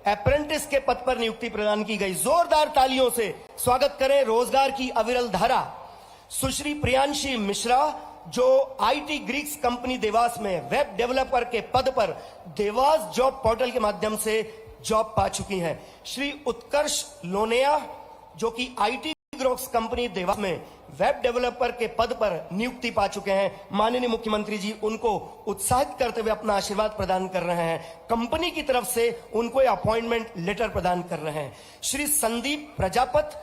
Apprentice के पद पर नियुक्ति प्रदान की गई। जोरदार तालियों से स्वागत करें रोजगार की अविरल धारा सुश्री प्रियांशी मिश्रा, जो आईटी ग्रीक्स कंपनी देवास में वेब डेवलपर के पद पर देवास जॉब पोर्टल के माध्यम से जॉब पा चुकी हैं। श्री उत्कर्ष लोनिया, जो कि आईटी ग्रीक्स कंपनी देवास में वेब डेवलपर के पद पर नियुक्ति पा चुके हैं। माननीय मुख्यमंत्री जी उनको उत्साहित करते हुए अपना आशीर्वाद प्रदान कर रहे हैं। कंपनी की तरफ से उनको अपॉइंटमेंट लेटर प्रदान कर रहे हैं। श्री संदीप प्रजापत,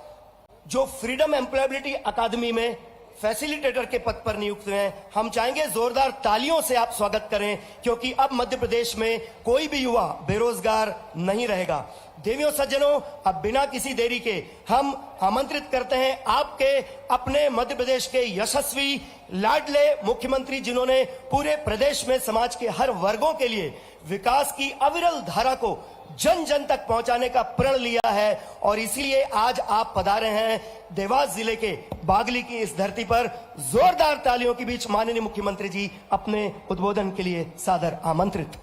जो फ्रीडम एम्प्लॉयबिलिटी अकादमी में फैसिलिटेटर के पद पर नियुक्त हुए हैं, हम चाहेंगे जोरदार तालियों से आप स्वागत करें, क्योंकि अब मध्य प्रदेश में कोई भी युवा बेरोजगार नहीं रहेगा। देवियों सज्जनों, अब बिना किसी देरी के हम आमंत्रित करते हैं आपके अपने मध्य प्रदेश के यशस्वी लाडले मुख्यमंत्री, जिन्होंने पूरे प्रदेश में समाज के हर वर्गों के लिए विकास की अविरल धारा को जन जन तक पहुंचाने का प्रण लिया है, और इसीलिए आज आप पधारे हैं देवास जिले के बागली की इस धरती पर। जोरदार तालियों के बीच माननीय मुख्यमंत्री जी अपने उद्बोधन के लिए सादर आमंत्रित।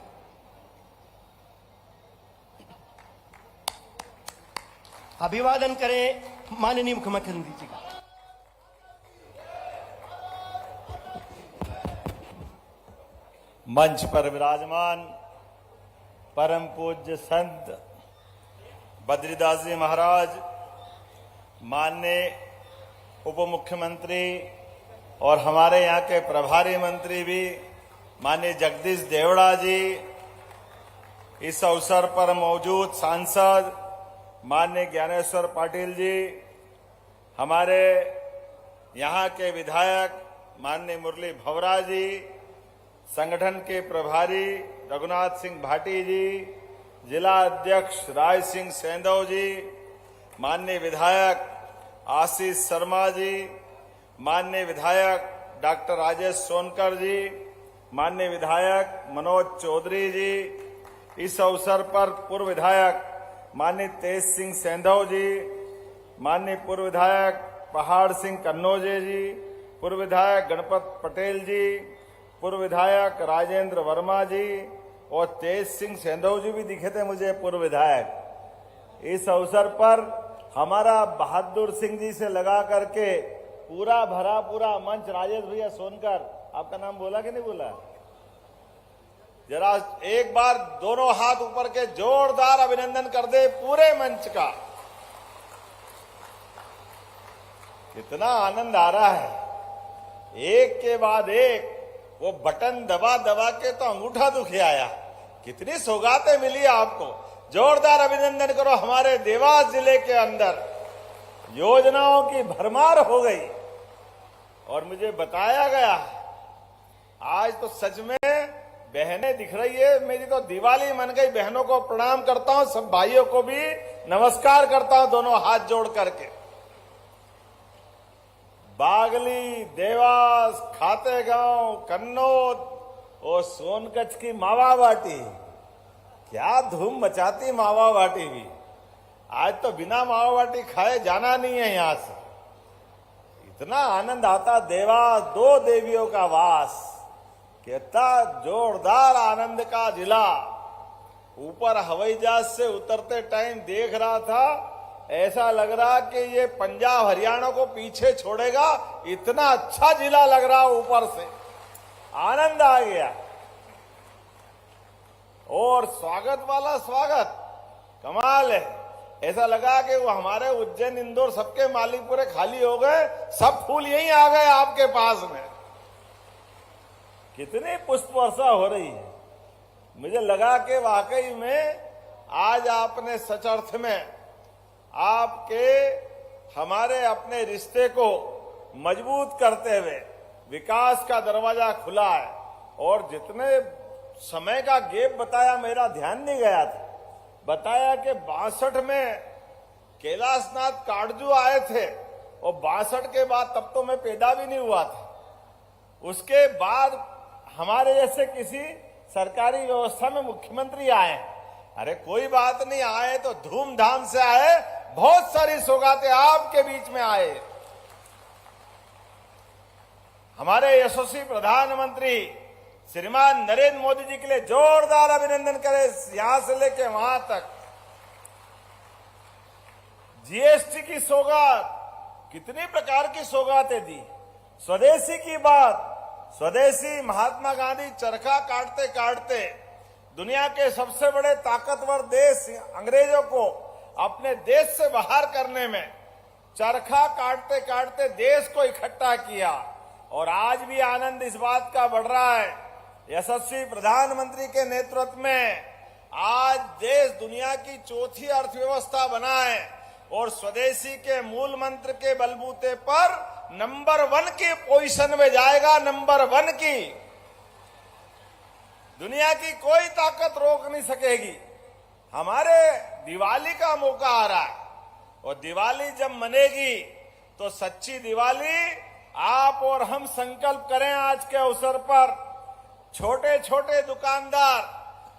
अभिवादन करें माननीय मुख्यमंत्री जी का। मंच पर विराजमान परम पूज्य संत बद्रीदास जी महाराज, माननीय उप मुख्यमंत्री और हमारे यहाँ के प्रभारी मंत्री भी माननीय जगदीश देवड़ा जी, इस अवसर पर मौजूद सांसद माननीय ज्ञानेश्वर पाटिल जी, हमारे यहाँ के विधायक माननीय मुरली भवरा जी, संगठन के प्रभारी रघुनाथ सिंह भाटी जी, जिला अध्यक्ष राज सिंह सेंधव जी, माननीय विधायक आशीष शर्मा जी, माननीय विधायक डॉक्टर राजेश सोनकर जी, माननीय विधायक मनोज चौधरी जी, इस अवसर पर पूर्व विधायक माननीय तेज सिंह सेंधव जी, माननीय पूर्व विधायक पहाड़ सिंह कन्नौजे जी, पूर्व विधायक गणपत पटेल जी, पूर्व विधायक राजेंद्र वर्मा जी और तेज सिंह सेंधव जी भी दिखे थे मुझे, पूर्व विधायक। इस अवसर पर हमारा बहादुर सिंह जी से लगा करके पूरा भरा पूरा मंच, राजेश भैया सोनकर, आपका नाम बोला कि नहीं बोला? जरा एक बार दोनों हाथ ऊपर के जोरदार अभिनंदन कर दे पूरे मंच का। कितना आनंद आ रहा है, एक के बाद एक वो बटन दबा दबा के तो अंगूठा दुखी आया। कितनी सौगातें मिली आपको, जोरदार अभिनंदन करो। हमारे देवास जिले के अंदर योजनाओं की भरमार हो गई और मुझे बताया गया आज तो सच में बहनें दिख रही है। मेरी तो दिवाली मन गई। बहनों को प्रणाम करता हूं, सब भाइयों को भी नमस्कार करता हूं दोनों हाथ जोड़ करके। बागली, देवास, खातेगांव, कन्नौज और सोनकच्छ की मावा बाटी, क्या धूम मचाती मावा बाटी भी। आज तो बिना मावा बाटी खाए जाना नहीं है यहां से, इतना आनंद आता। देवास दो देवियों का वास, कितना जोरदार आनंद का जिला। ऊपर हवाई जहाज से उतरते टाइम देख रहा था, ऐसा लग रहा कि ये पंजाब हरियाणा को पीछे छोड़ेगा, इतना अच्छा जिला लग रहा ऊपर से, आनंद आ गया। और स्वागत वाला स्वागत कमाल है। ऐसा लगा कि वो हमारे उज्जैन इंदौर सबके मालिक पूरे खाली हो गए, सब फूल यहीं आ गए आपके पास में। कितनी पुष्प वर्षा हो रही है। मुझे लगा कि वाकई में आज आपने सच अर्थ में आपके हमारे अपने रिश्ते को मजबूत करते हुए विकास का दरवाजा खुला है। और जितने समय का गैप बताया, मेरा ध्यान नहीं गया था, बताया कि 62 में कैलाशनाथ काटजू आए थे और 62 के बाद तब तो मैं पैदा भी नहीं हुआ था। उसके बाद हमारे जैसे किसी सरकारी व्यवस्था में मुख्यमंत्री आए। अरे कोई बात नहीं, आए तो धूमधाम से आए, बहुत सारी सौगातें आपके बीच में आए। हमारे यशस्वी प्रधानमंत्री श्रीमान नरेंद्र मोदी जी के लिए जोरदार अभिनंदन करें, यहां से लेके वहां तक। जीएसटी की सौगात, कितनी प्रकार की सौगातें दी। स्वदेशी की बात, स्वदेशी महात्मा गांधी चरखा काटते काटते दुनिया के सबसे बड़े ताकतवर देश अंग्रेजों को अपने देश से बाहर करने में चरखा काटते काटते देश को इकट्ठा किया। और आज भी आनंद इस बात का बढ़ रहा है, यशस्वी प्रधानमंत्री के नेतृत्व में आज देश दुनिया की चौथी अर्थव्यवस्था बना है और स्वदेशी के मूल मंत्र के बलबूते पर नंबर 1 की पोजीशन में जाएगा। नंबर 1 की दुनिया की कोई ताकत रोक नहीं सकेगी। हमारे दिवाली का मौका आ रहा है और दिवाली जब मनेगी तो सच्ची दिवाली आप और हम संकल्प करें। आज के अवसर पर छोटे छोटे दुकानदार,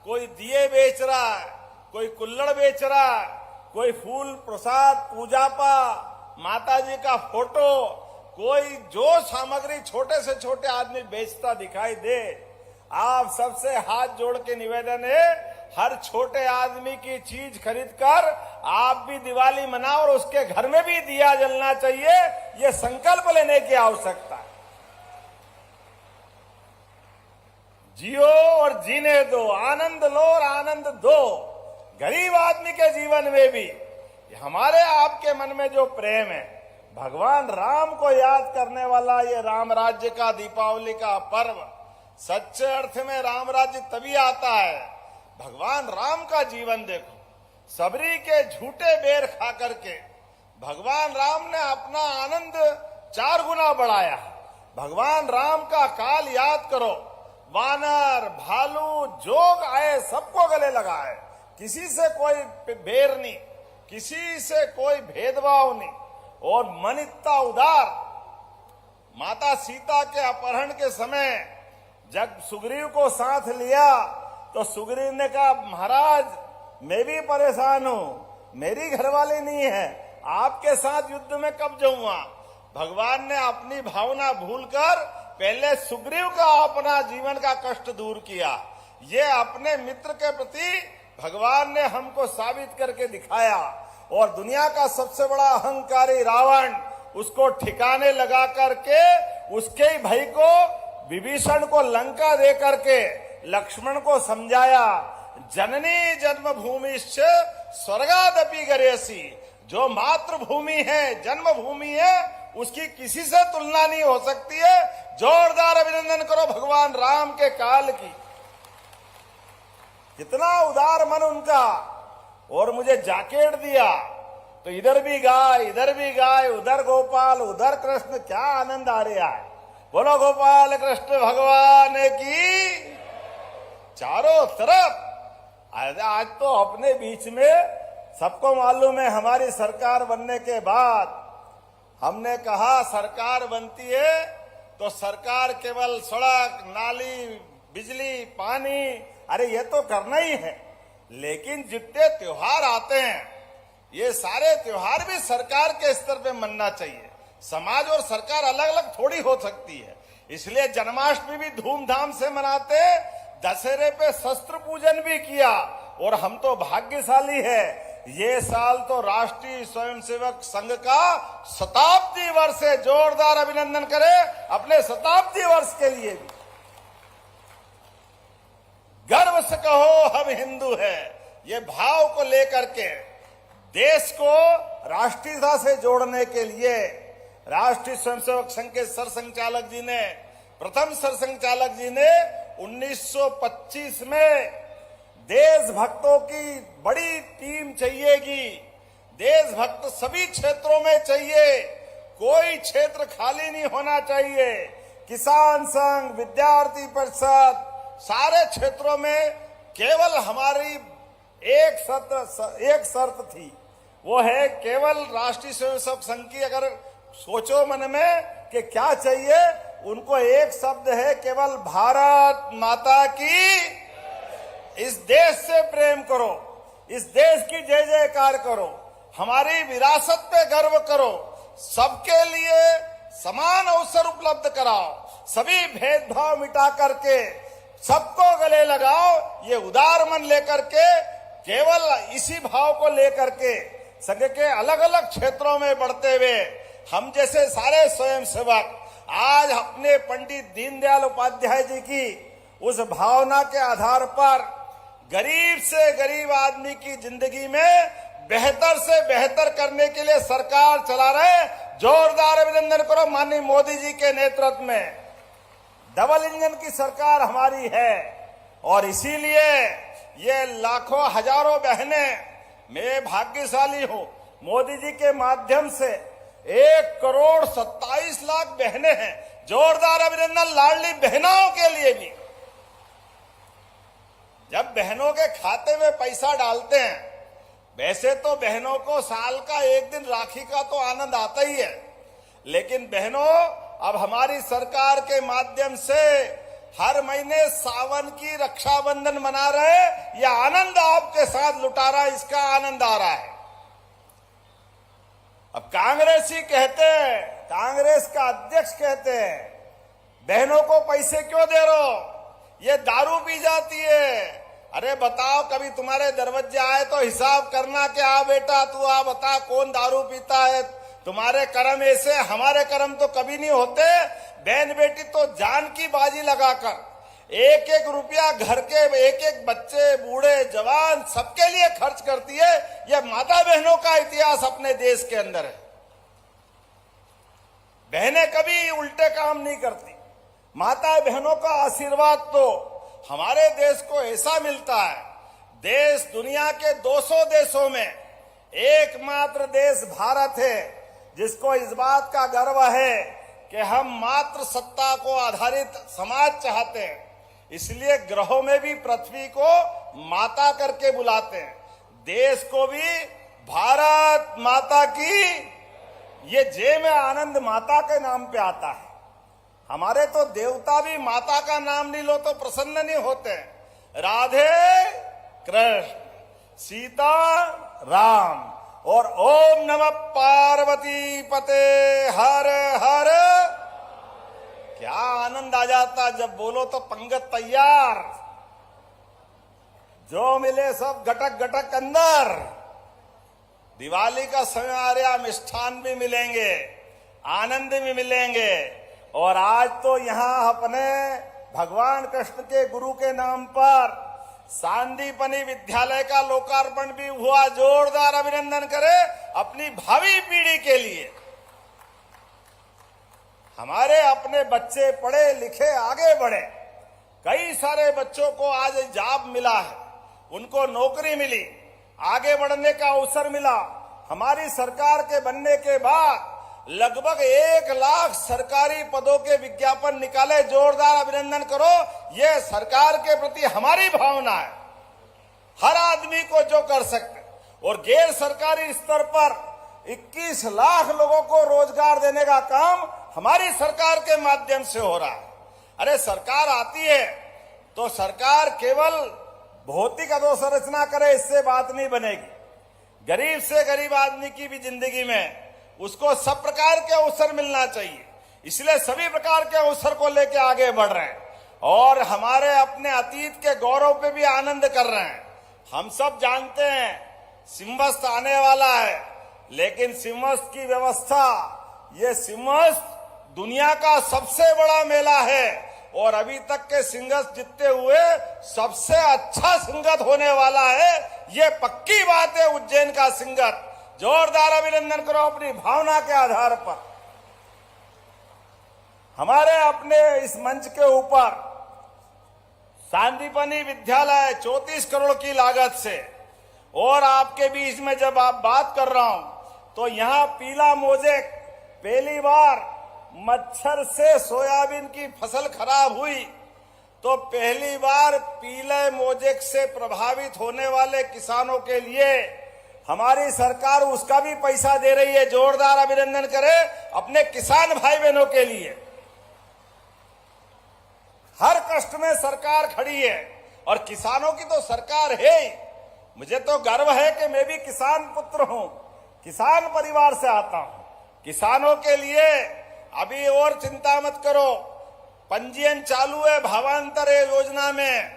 कोई दिए बेच रहा है, कोई कुल्हड़ बेच रहा है, कोई फूल प्रसाद पूजा पा माता जी का फोटो, कोई जो सामग्री छोटे से छोटे आदमी बेचता दिखाई दे, आप सबसे हाथ जोड़ के निवेदन है, हर छोटे आदमी की चीज खरीदकर आप भी दिवाली मनाओ और उसके घर में भी दिया जलना चाहिए। ये संकल्प लेने की आवश्यकता है। जियो और जीने दो, आनंद लो और आनंद दो। गरीब आदमी के जीवन में भी हमारे आपके मन में जो प्रेम है, भगवान राम को याद करने वाला ये राम राज्य का दीपावली का पर्व, सच्चे अर्थ में राम राज्य तभी आता है। भगवान राम का जीवन देखो, सबरी के झूठे बेर खा करके भगवान राम ने अपना आनंद 4 गुना बढ़ाया। भगवान राम का काल याद करो, वानर भालू जोग आए सबको गले लगाए, किसी से कोई बेर नहीं, किसी से कोई भेदभाव नहीं और मन इतना उदार। माता सीता के अपहरण के समय जब सुग्रीव को साथ लिया तो सुग्रीव ने कहा, महाराज मैं भी परेशान हूं, मेरी घरवाली नहीं है, आपके साथ युद्ध में कब जाऊंगा। भगवान ने अपनी भावना भूलकर पहले सुग्रीव का अपना जीवन का कष्ट दूर किया। ये अपने मित्र के प्रति भगवान ने हमको साबित करके दिखाया। और दुनिया का सबसे बड़ा अहंकारी रावण, उसको ठिकाने लगा करके उसके ही भाई को विभीषण को लंका दे करके लक्ष्मण को समझाया, जननी जन्मभूमिश्च स्वर्गादपि गरेसी। जो मातृभूमि है, जन्मभूमि है, उसकी किसी से तुलना नहीं हो सकती है। जोरदार अभिनंदन करो भगवान राम के काल की। कितना उदार मन उनका। और मुझे जैकेट दिया तो इधर भी गाय, इधर भी गाय, उधर गोपाल, उधर कृष्ण, क्या आनंद आ रहा है। बोलो गोपाल कृष्ण भगवान की। चारों तरफ आज तो अपने बीच में सबको मालूम है, हमारी सरकार बनने के बाद हमने कहा सरकार बनती है तो सरकार केवल सड़क, नाली, बिजली, पानी, अरे ये तो करना ही है, लेकिन जितने त्योहार आते हैं ये सारे त्योहार भी सरकार के स्तर पे मनना चाहिए। समाज और सरकार अलग अलग थोड़ी हो सकती है। इसलिए जन्माष्टमी भी धूमधाम से मनाते, दशहरे पे शस्त्र पूजन भी किया। और हम तो भाग्यशाली है, ये साल तो राष्ट्रीय स्वयंसेवक संघ का शताब्दी वर्ष है। जोरदार अभिनंदन करें अपने शताब्दी वर्ष के लिए भी। गर्व से कहो हम हिंदू हैं, ये भाव को लेकर के देश को राष्ट्रीयता से जोड़ने के लिए राष्ट्रीय स्वयंसेवक संघ के सरसंघचालक जी ने, प्रथम सरसंघचालक जी ने 1925 में देशभक्तों की बड़ी टीम चाहिएगी, देशभक्त सभी क्षेत्रों में चाहिए, कोई क्षेत्र खाली नहीं होना चाहिए। किसान संघ, विद्यार्थी परिषद, सारे क्षेत्रों में केवल हमारी एक शर्त थी, वो है केवल राष्ट्रीय स्वयंसेवक संघ की। अगर सोचो मन में कि क्या चाहिए, उनको एक शब्द है केवल भारत माता की। इस देश से प्रेम करो, इस देश की जय जयकार करो, हमारी विरासत पे गर्व करो, सबके लिए समान अवसर उपलब्ध कराओ, सभी भेदभाव मिटा करके सबको गले लगाओ। ये उदार मन लेकर के, केवल इसी भाव को लेकर के संघ के अलग अलग क्षेत्रों में बढ़ते हुए हम जैसे सारे स्वयंसेवक आज अपने पंडित दीनदयाल उपाध्याय जी की उस भावना के आधार पर गरीब से गरीब आदमी की जिंदगी में बेहतर से बेहतर करने के लिए सरकार चला रहे। जोरदार अभिनंदन करो माननीय मोदी जी के नेतृत्व में। डबल इंजन की सरकार हमारी है और इसीलिए ये लाखों हजारों बहनें, मैं भाग्यशाली हूं, मोदी जी के माध्यम से 1,27,00,000 बहनें हैं। जोरदार अभिनंदन लाडली बहनों के लिए भी। जब बहनों के खाते में पैसा डालते हैं, वैसे तो बहनों को साल का एक दिन राखी का तो आनंद आता ही है, लेकिन बहनों अब हमारी सरकार के माध्यम से हर महीने सावन की रक्षाबंधन मना रहे। यह आनंद आपके साथ लुटा रहा है, इसका आनंद आ रहा है। अब कांग्रेसी कहते हैं, कांग्रेस का अध्यक्ष कहते हैं, बहनों को पैसे क्यों दे रहे हो, ये दारू पी जाती है। अरे बताओ, कभी तुम्हारे दरवाजे आए तो हिसाब करना कि हाँ बेटा तू आ बता कौन दारू पीता है। तुम्हारे कर्म ऐसे, हमारे कर्म तो कभी नहीं होते। बहन बेटी तो जान की बाजी लगाकर एक एक रुपया घर के एक एक बच्चे, बूढ़े, जवान सबके लिए खर्च करती है। यह माता बहनों का इतिहास अपने देश के अंदर है। बहनें कभी उल्टे काम नहीं करती। माता बहनों का आशीर्वाद तो हमारे देश को ऐसा मिलता है। देश दुनिया के 200 देशों में एकमात्र देश भारत है जिसको इस बात का गर्व है कि हम मात्र सत्ता को आधारित समाज चाहते हैं। इसलिए ग्रहों में भी पृथ्वी को माता करके बुलाते हैं। देश को भी भारत माता की, ये जय में आनंद माता के नाम पे आता है। हमारे तो देवता भी माता का नाम नहीं लो तो प्रसन्न नहीं होते। राधे कृष्ण, सीता राम और ओम नमः पार्वती पते हर हर। क्या आनंद आ जाता जब बोलो तो पंगत तैयार, जो मिले सब घटक घटक अंदर। दिवाली का समय आ रहा, मिष्ठान भी मिलेंगे, आनंद भी मिलेंगे। और आज तो यहां अपने भगवान कृष्ण के गुरु के नाम पर सांदीपनी विद्यालय का लोकार्पण भी हुआ। जोरदार अभिनंदन करें अपनी भावी पीढ़ी के लिए। हमारे अपने बच्चे पढ़े लिखे आगे बढ़े। कई सारे बच्चों को आज जॉब मिला है, उनको नौकरी मिली, आगे बढ़ने का अवसर मिला। हमारी सरकार के बनने के बाद लगभग 1 लाख सरकारी पदों के विज्ञापन निकाले। जोरदार अभिनंदन करो, ये सरकार के प्रति हमारी भावना है। हर आदमी को जो कर सकते, और गैर सरकारी स्तर पर 21 लाख लोगों को रोजगार देने का काम हमारी सरकार के माध्यम से हो रहा है। अरे सरकार आती है तो सरकार केवल भौतिक अधोसंरचना करे, इससे बात नहीं बनेगी। गरीब से गरीब आदमी की भी जिंदगी में उसको सब प्रकार के अवसर मिलना चाहिए। इसलिए सभी प्रकार के अवसर को लेकर आगे बढ़ रहे हैं और हमारे अपने अतीत के गौरव पे भी आनंद कर रहे हैं। हम सब जानते हैं सिंहस्थ आने वाला है, लेकिन सिंहस्थ की व्यवस्था, ये सिंहस्थ दुनिया का सबसे बड़ा मेला है और अभी तक के सिंहस्थ जीतते हुए सबसे अच्छा सिंहस्थ होने वाला है। ये पक्की बात है उज्जैन का सिंहस्थ। जोरदार अभिनंदन करो अपनी भावना के आधार पर। हमारे अपने इस मंच के ऊपर सांदीपनी विद्यालय 34 करोड़ की लागत से, और आपके बीच में जब आप बात कर रहा हूं तो यहां पीला मोजेक, पहली बार मच्छर से सोयाबीन की फसल खराब हुई तो पहली बार पीले मोजेक से प्रभावित होने वाले किसानों के लिए हमारी सरकार उसका भी पैसा दे रही है। जोरदार अभिनंदन करें अपने किसान भाई बहनों के लिए। हर कष्ट में सरकार खड़ी है और किसानों की तो सरकार है ही। मुझे तो गर्व है कि मैं भी किसान पुत्र हूं, किसान परिवार से आता हूं। किसानों के लिए अभी और चिंता मत करो, पंजीयन चालू है भावांतर योजना में।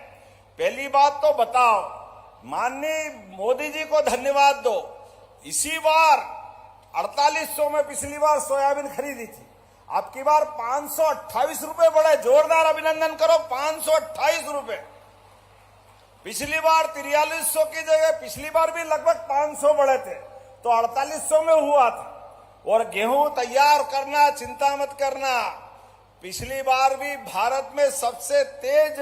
पहली बात तो बताओ, माननीय मोदी जी को धन्यवाद दो। इसी बार 4800 में पिछली बार सोयाबीन खरीदी थी, अब की बार 528 रुपए बढ़े। जोरदार अभिनंदन करो, 528 रुपए। पिछली बार 4300 की जगह पिछली बार भी लगभग 500 बढ़े थे, तो 4800 में हुआ था। और गेहूं तैयार करना, चिंता मत करना, पिछली बार भी भारत में सबसे तेज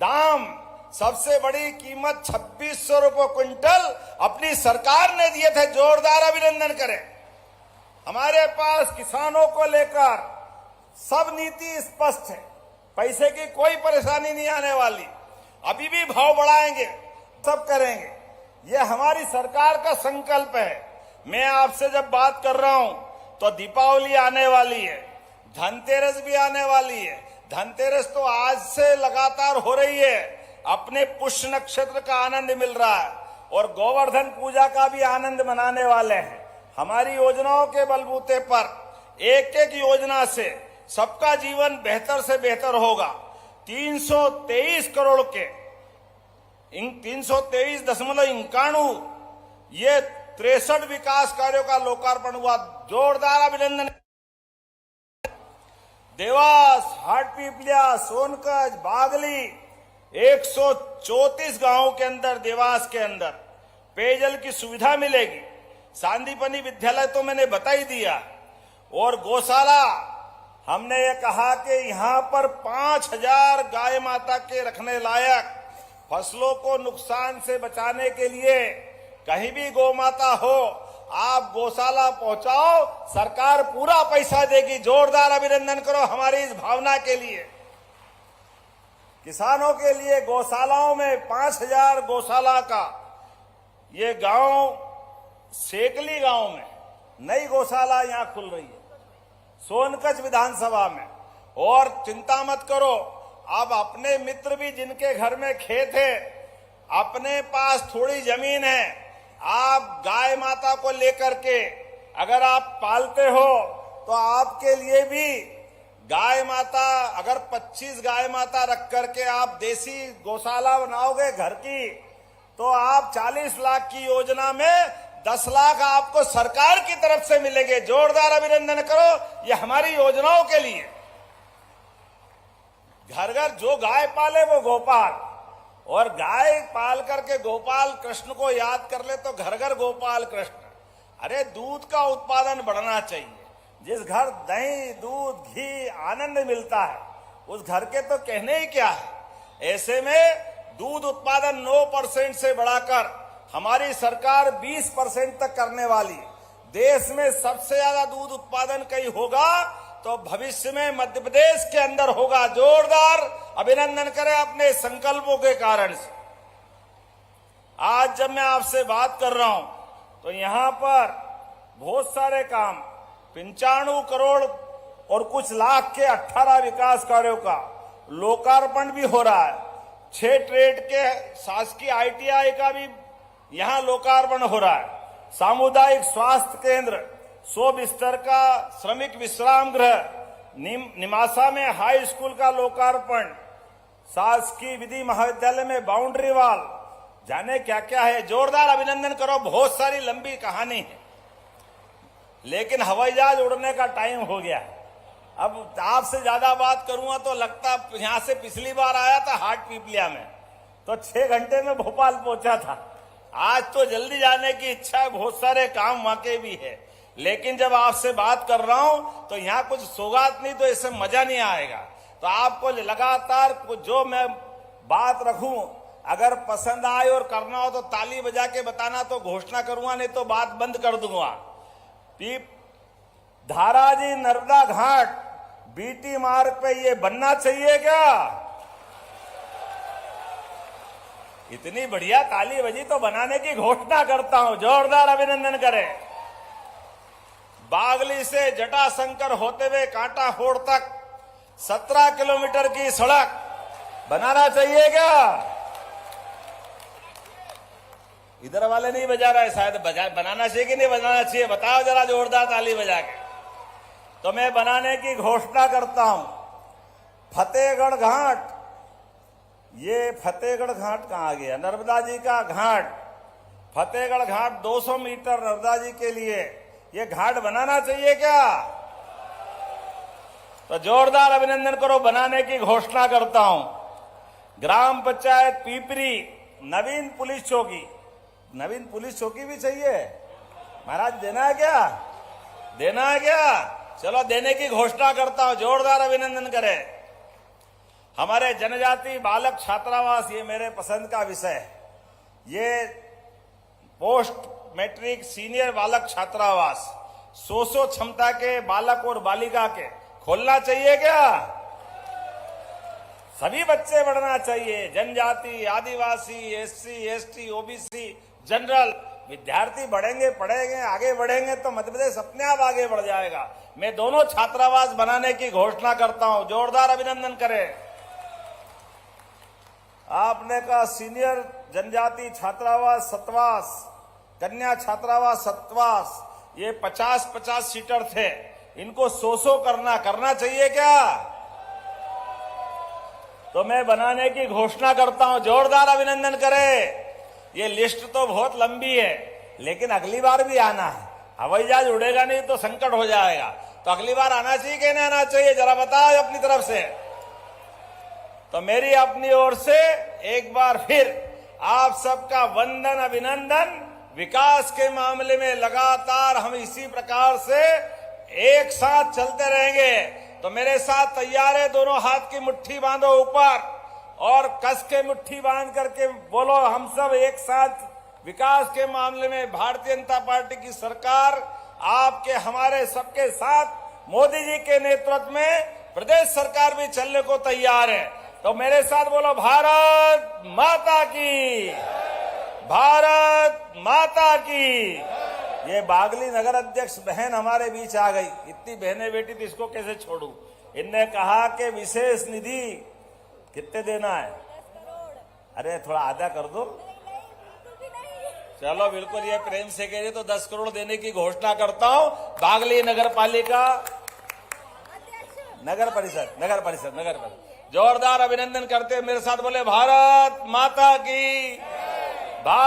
दाम, सबसे बड़ी कीमत 2600 रुपए क्विंटल अपनी सरकार ने दिए थे। जोरदार अभिनंदन करें। हमारे पास किसानों को लेकर सब नीति स्पष्ट है, पैसे की कोई परेशानी नहीं आने वाली। अभी भी भाव बढ़ाएंगे, सब करेंगे, ये हमारी सरकार का संकल्प है। मैं आपसे जब बात कर रहा हूं तो दीपावली आने वाली है, धनतेरस भी आने वाली है। धनतेरस तो आज से लगातार हो रही है, अपने पुष्य नक्षत्र का आनंद मिल रहा है, और गोवर्धन पूजा का भी आनंद मनाने वाले हैं। हमारी योजनाओं के बलबूते पर एक एक योजना से सबका जीवन बेहतर से बेहतर होगा। 323 करोड़ के 323.91 ये 63 विकास कार्यों का लोकार्पण हुआ। जोरदार अभिनंदन। देवास, हाटपीपलिया, सोनकच, बागली, 134 गांवों के अंदर, देवास के अंदर पेयजल की सुविधा मिलेगी। सांदीपनी विद्यालय तो मैंने बता ही दिया। और गौशाला, हमने ये कहा कि यहां पर 5000 गाय माता के रखने लायक, फसलों को नुकसान से बचाने के लिए कहीं भी गौ माता हो, आप गौशाला पहुंचाओ, सरकार पूरा पैसा देगी। जोरदार अभिनंदन करो हमारी इस भावना के लिए। किसानों के लिए गौशालाओं में 5000 गौशाला का, ये गांव सेकली गांव में नई गौशाला यहां खुल रही है, सोनकच विधानसभा में। और चिंता मत करो, अब अपने मित्र भी जिनके घर में खेत है, अपने पास थोड़ी जमीन है, आप गाय माता को लेकर के अगर आप पालते हो तो आपके लिए भी गाय माता, अगर 25 गाय माता रख करके आप देसी गौशाला बनाओगे घर की, तो आप 40 लाख की योजना में 10 लाख आपको सरकार की तरफ से मिलेंगे। जोरदार अभिनंदन करो, ये हमारी योजनाओं के लिए। घर घर जो गाय पाले वो गोपाल, और गाय पाल करके गोपाल कृष्ण को याद कर ले तो घर घर गोपाल कृष्ण। अरे दूध का उत्पादन बढ़ना चाहिए। जिस घर दही, दूध, घी, आनंद मिलता है, उस घर के तो कहने ही क्या है। ऐसे में दूध उत्पादन 9% से बढ़ाकर हमारी सरकार 20% तक करने वाली। देश में सबसे ज्यादा दूध उत्पादन कहीं होगा तो भविष्य में मध्य प्रदेश के अंदर होगा। जोरदार अभिनंदन करें अपने संकल्पों के कारण से। आज जब मैं आपसे बात कर रहा हूं तो यहां पर बहुत सारे काम, 95 करोड़ और कुछ लाख के 18 विकास कार्यों का लोकार्पण भी हो रहा है। 6 ट्रेड के शासकीय ITI का भी यहां लोकार्पण हो रहा है। सामुदायिक स्वास्थ्य केंद्र, 100 बिस्तर का श्रमिक विश्राम गृह, निमासा में हाई स्कूल का लोकार्पण, शासकीय विधि महाविद्यालय में बाउंड्री वॉल, जाने क्या क्या है। जोरदार अभिनंदन करो। बहुत सारी लंबी कहानी है, लेकिन हवाई जहाज उड़ने का टाइम हो गया। अब आपसे ज्यादा बात करूंगा तो लगता, यहां से पिछली बार आया था हाटपीपलिया में तो 6 घंटे में भोपाल पहुंचा था। आज तो जल्दी जाने की इच्छा है, बहुत सारे काम वहां के भी है, लेकिन जब आपसे बात कर रहा हूं तो यहां कुछ सौगात नहीं तो इससे मजा नहीं आएगा। तो आपको लगातार जो मैं बात रखूं, अगर पसंद आए और करना हो तो ताली बजा के बताना, तो घोषणा करूंगा, नहीं तो बात बंद कर दूंगा। धाराजी नर्मदा घाट BT मार्ग पे ये बनना चाहिए क्या? इतनी बढ़िया ताली बजी तो बनाने की घोषणा करता हूं। जोरदार अभिनंदन करें। बागली से जटाशंकर होते हुए कांटा होड़ तक 17 किलोमीटर की सड़क बनाना चाहिए क्या? इधर वाले नहीं बजा रहा है, शायद बनाना चाहिए कि नहीं बनाना चाहिए, बताओ जरा जोरदार ताली बजा के। तो मैं बनाने की घोषणा करता हूं। फतेहगढ़ घाट, ये फतेहगढ़ घाट कहां गया? नर्मदा जी का घाट फतेहगढ़ घाट 200 मीटर नर्मदा जी के लिए ये घाट बनाना चाहिए क्या? तो जोरदार अभिनंदन करो, बनाने की घोषणा करता हूं। ग्राम पंचायत पीपरी नवीन पुलिस चौकी, नवीन पुलिस चौकी भी चाहिए महाराज, देना है क्या? देना है क्या? चलो देने की घोषणा करता हूं, जोरदार अभिनंदन करें। हमारे जनजाति बालक छात्रावास, ये मेरे पसंद का विषय है। ये पोस्ट मैट्रिक सीनियर बालक छात्रावास 100 क्षमता के बालक और बालिका के खोलना चाहिए क्या? सभी बच्चे बढ़ना चाहिए, जनजाति, आदिवासी, एससी, एसटी, ओबीसी, जनरल विद्यार्थी बढ़ेंगे, पढ़ेंगे, आगे बढ़ेंगे तो मध्य प्रदेश अपने आप आगे बढ़ जाएगा। मैं दोनों छात्रावास बनाने की घोषणा करता हूं, जोरदार अभिनंदन करें। आपने कहा सीनियर जनजाति छात्रावास सतवास, कन्या छात्रावास सतवास, ये 50-50 सीटर थे, इनको 100 करना चाहिए क्या? तो मैं बनाने की घोषणा करता हूं, जोरदार अभिनंदन करें। ये लिस्ट तो बहुत लंबी है, लेकिन अगली बार भी आना है। हवाई जहाज उड़ेगा नहीं तो संकट हो जाएगा, तो अगली बार आना चाहिए कि नहीं आना चाहिए, जरा बताओ अपनी तरफ से। तो मेरी अपनी ओर से एक बार फिर आप सबका वंदन, अभिनंदन। विकास के मामले में लगातार हम इसी प्रकार से एक साथ चलते रहेंगे। तो मेरे साथ तैयार है, दोनों हाथ की मुट्ठी बांधो ऊपर और कस के मुट्ठी बांध करके बोलो, हम सब एक साथ विकास के मामले में भारतीय जनता पार्टी की सरकार आपके हमारे सबके साथ मोदी जी के नेतृत्व में प्रदेश सरकार भी चलने को तैयार है। तो मेरे साथ बोलो, भारत माता की, भारत माता की। ये बागली नगर अध्यक्ष बहन हमारे बीच आ गई, इतनी बहनें बेटी थी, इसको कैसे छोड़ू। इनने कहा कि विशेष निधि कितने देना है? 10 करोड़। अरे थोड़ा आधा कर दो। चलो बिल्कुल, ये प्रेम से कह रही तो 10 करोड़ देने की घोषणा करता हूं। बागली नगर पालिका, नगर परिषद जोरदार अभिनंदन करते मेरे साथ बोले, भारत माता की।